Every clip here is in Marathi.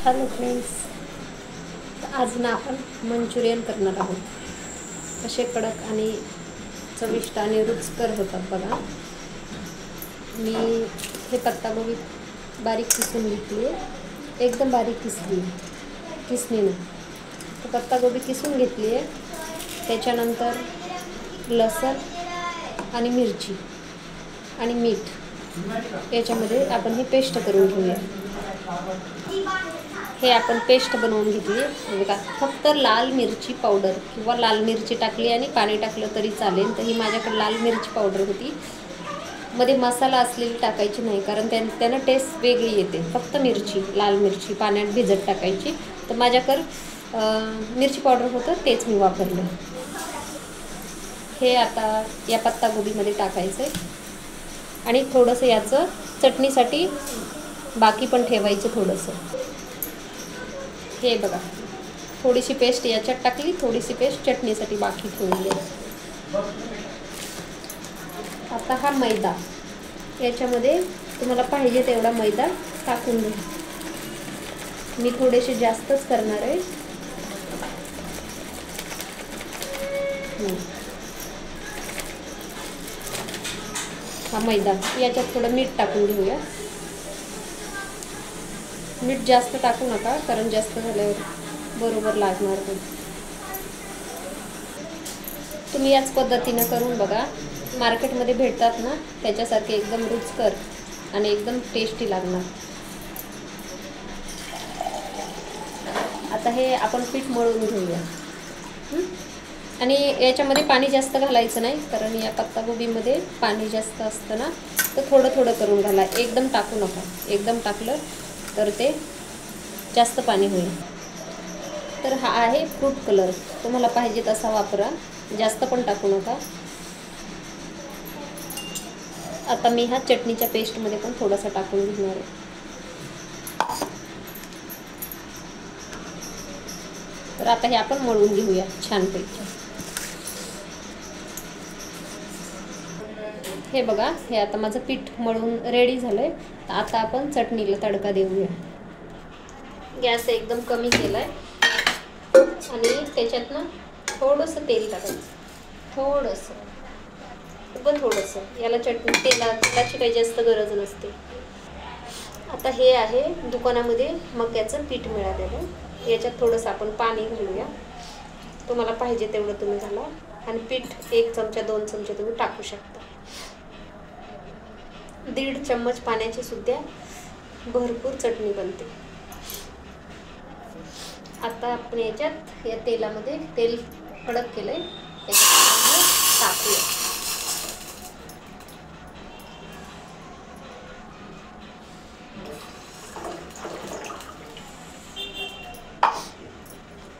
हॅलो फ्रेंड्स, आज ना आपण मंचुरियन करणार आहोत. कसे कडक आणि चविष्ट आणि रुचकर होतात बघा. मी हे पत्तागोबी बारीक किसून घेतली आहे, एकदम बारीक किसणीनं. तर पत्तागोबी किसून घेतली आहे. त्याच्यानंतर लसूण आणि मिरची आणि मीठ याच्यामध्ये आपण हे पेस्ट करून घेऊया. हे आपण पेस्ट बनवून घेतली आहे बघा. फक्त लाल मिरची पावडर किंवा लाल मिरची टाकली आणि पाणी टाकलं तरी चालेल. तर ही माझ्याकडे लाल मिरची पावडर होती. मध्ये मसाला असलेली टाकायची नाही, कारण त्यानं टेस्ट वेगळी येते. फक्त मिरची, लाल मिरची पाण्यात भिजत टाकायची. तर माझ्याकडं मिरची पावडर होतं, तेच मी वापरलं. हे आता या पत्तागोबीमध्ये टाकायचं आहे आणि थोडंसं याचं चटणीसाठी बाकी पण ठेवायचं थोडंसं. हे बघा, थोडीशी पेस्ट याच्यात टाकली, थोडीशी पेस्ट चटणीसाठी बाकी ठेवली आहे. आता हा मैदा, याच्यामध्ये तुम्हाला पाहिजे तेवढा मैदा टाकून घ्या. मी थोडेसे जास्तच करणार आहे. हा मैदा, याच्यात थोडं मीठ टाकून घेऊया. मीठ जास्त टाकू नका, कारण जास्त झाल्यावर बरोबर लागणार नाही. तुम्ही याच पद्धतीनं करून बघा. मार्केटमध्ये भेटतात ना, त्याच्यासारखे एकदम रुचकर आणि एकदम टेस्टी लागणार. आता हे आपण पीठ मळून घेऊया. आणि याच्यामध्ये पाणी जास्त घालायचं नाही, कारण या पत्तागोबीमध्ये पाणी जास्त असतं ना. तर थोडं थोडं करून घाला, एकदम टाकू नका. एकदम टाकलं तर ते जास्त पाणी होईल. तर हा आहे फ्रूट कलर, तुम्हाला पाहिजे तसा वापरा, जास्त पण टाकू नका. आता मी हा चटणीच्या पेस्टमध्ये पण थोडासा टाकून घेणार आहे. तर आता हे आपण मळून घेऊया छानपैकी. हे बघा, हे आता माझं पीठ मळून रेडी झालंय. तर आता आपण चटणीला तडका देऊया. गॅस एकदम कमी केलाय आणि त्याच्यात ना थोडंसं तेल टाकायचं, थोडंसं. याला तेलाची काही जास्त गरज नसते. आता हे आहे दुकानामध्ये मक्याचं पीठ मिळालेलं. याच्यात थोडंसं आपण पाणी घालूया. तुम्हाला पाहिजे तेवढं तुम्ही घाला. आणि पीठ 1 चमचा 2 चमचे तुम्ही टाकू शकता. 1.5 चम्मच पाण्याची सुद्धा भरपूर चटणी बनते. आता आपण याच्यात या तेलामध्ये, तेल कडक केलंय, याच्यात टाकूया.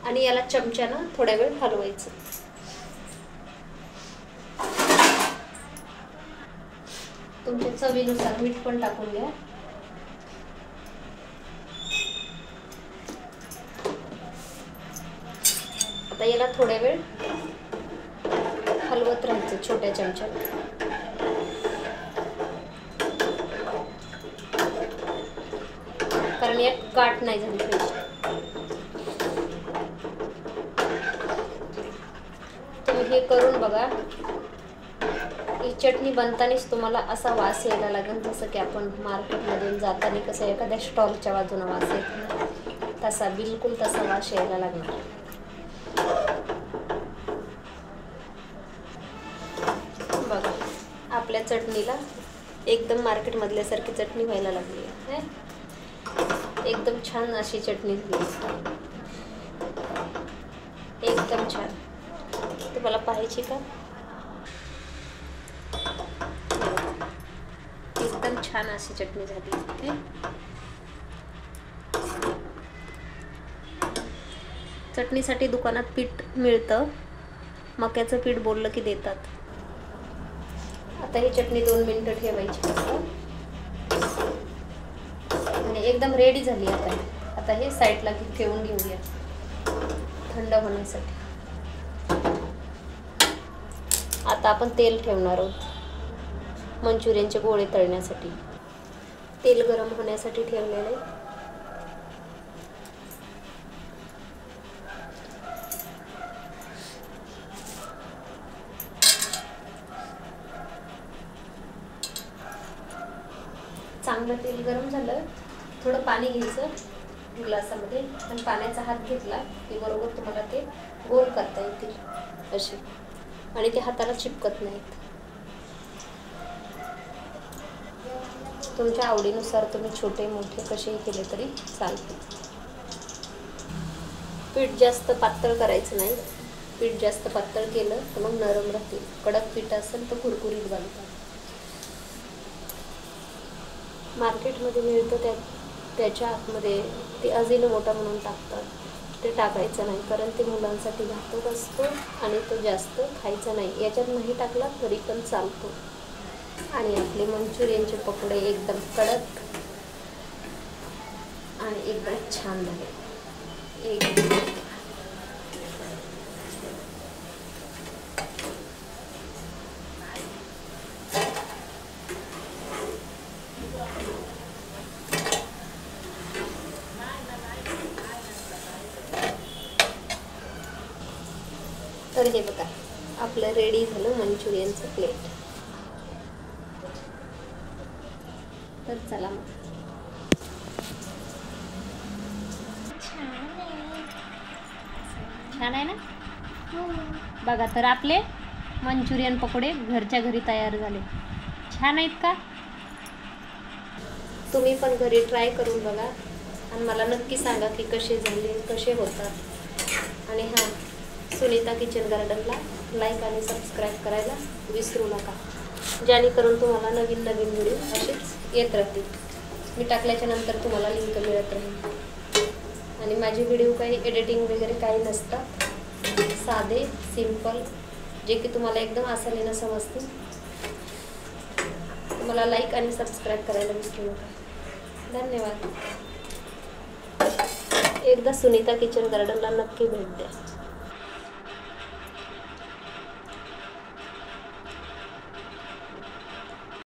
आणि याला चमच्यानं थोड्या वेळ हलवायचं. तुमच्या चवीनुसार मीठ पण टाकून घ्या. आता याला थोड्या वेळ हलवत राहायचं छोट्या चमच्याने, कारण यात गाठ नाही झाली पाहिजे. तुम्ही हे करून बघा. ही चटणी बनतानाच तुम्हाला असा वास यायला लागेल, जसं की आपण मार्केटमध्ये जाताना कसं एखाद्या स्टॉलच्या बाजूने वास येतो, तसा बिलकुल तसा वास यायला लागणार. बघा, आपल्या चटणीला एकदम मार्केटमधल्यासारखी चटणी व्हायला लागली आहे. एकदम छान अशी चटणी झाली, एकदम छान. तुम्हाला पाहिजे का? एकदम छान अशी चटणी झाली. चटणीसाठी दुकानात पीठ मिळतं, मक्याचं पीठ बोललं की देतात. आता ही चटणी 2 मिनिटं ठेवायची आणि एकदम रेडी झाली. आता हे साईडला ठेवून घेऊया थंड होण्यासाठी. आता आपण तेल ठेवणार आहोत मंचुरियनचे गोळे तळण्यासाठी. तेल गरम होण्यासाठी ठेवलेले. चांगलं तेल गरम झालं, थोडं पाणी घ्यायचं ग्लासामध्ये आणि पाण्याचा हात घेतला की बरोबर तुम्हाला ते गोल करता येतील असे, आणि ते हाताला चिपकत नाहीत. तुमच्या आवडीनुसार तुम्ही छोटे मोठे कसेही केले तरी चालते. पीठ जास्त पातळ करायचं नाही. पीठ जास्त पातळ केलं तर मग नरम राहतील. कडक पीठ असेल तर कुरकुरीत बनतात. मार्केटमध्ये मिळतं त्याच्या आतमध्ये ते अजिनोमोटो म्हणून टाकतात. ते टाकायचं नाही, कारण ते मुलांसाठी घातक असतो आणि तो जास्त खायचा नाही. याच्यात नाही टाकला तरी पण चालतो. आणि आपले मंचुरियनचे पकोडे एकदम कडक आणि एकदम छान झाले. तर हे बघा, आपलं रेडी झालं मंचुरियनचं प्लेट. तर चला मग. छान आहे ना? बघा, तर आपले मंचुरियन पकोडे घरच्या घरी तयार झाले. छान आहेत का? तुम्ही पण घरी ट्राय करून बघा आणि मला नक्की सांगा की कसे झाले, कसे होतात. आणि हां, सुनीता किचन गार्डनला लाईक आणि सबस्क्राईब करायला विसरू नका, जेणेकरून तुम्हाला नवीन नवीन व्हिडिओ असेच येत राहतील. मी टाकल्याच्या नंतर तुम्हाला लिंक मिळत राहील. आणि माझे व्हिडिओ काही एडिटिंग वगैरे काही नसतात, साधे सिंपल, जे की तुम्हाला एकदम आसानीनं समजतील. मला लाईक आणि सबस्क्राईब करायला विसरू नका. धन्यवाद. एकदा सुनीता किचन गार्डनला नक्की भेट द्या.